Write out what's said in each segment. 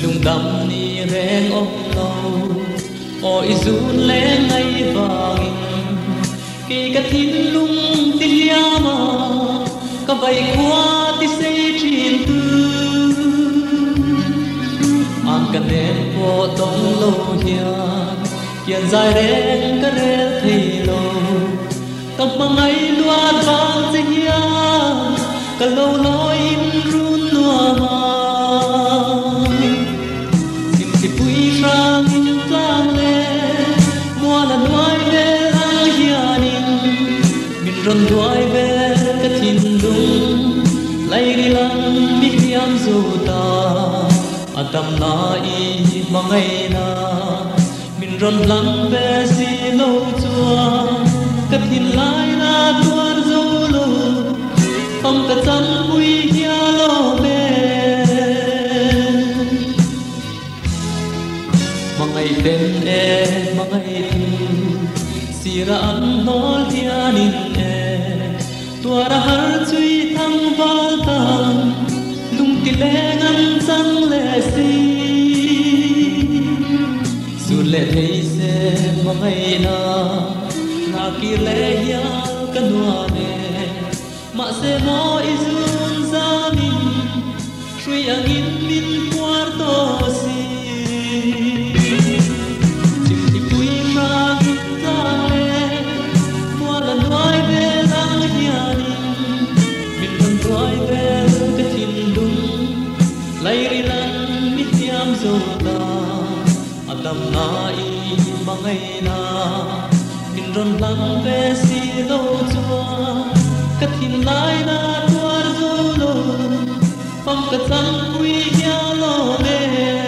lùng đầm ni rèn ốc lâu ôi run lên ngay vàng kỳ cái thiên lung tin mà cả vậy qua thì xây trên tư an cần đến vô tông lâu hiền kiên dài đến cái đến thì lâu tập bằng ấy loan vang dinh ya cả lâu lối run lúa mà run đuôi về cái thiên đúng lấy đi lăng biết hiam dù ta tâm na y mà ngày na mình run lăng về si lâu chua cái thiên lai na tuan dù lu không cái chân vui hia lo bê mà ngày tên e mà ngày thiên si ra ăn nó hianin tua ra har chui thăng val tan lung ti le ngan sang le si su le thei se ma mai na ki le ya kanua ne ma se mo izun za min shui angin min cuarto si tâm na y mà ngày na mình run lăng về si lâu chua cái thiên lai na tua du lô phong cái tâm quy ya lo bê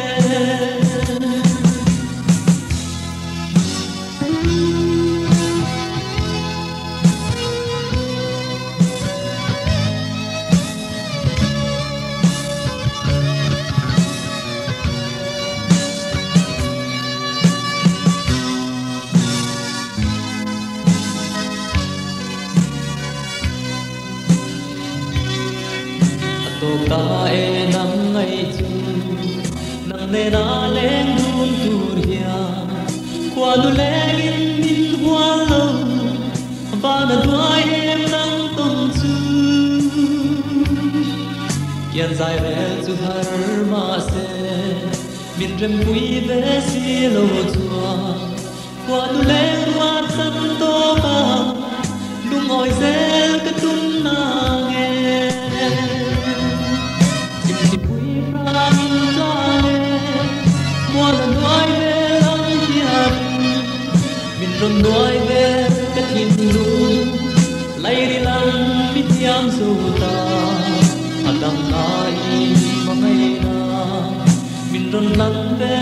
ta e nang ngày chu nang ne na lên đun tur hia qua du lên in min hoa lâu và na đuôi em nang tung chu kian dài về chu har ma se min rem quy về si lo chua qua du lên hoa san to ba lung oi zel cái tung na run đuôi về cái thiên lung lấy đi lăng biết hiam dù ta tâm na y mà ngày na mình run lăng về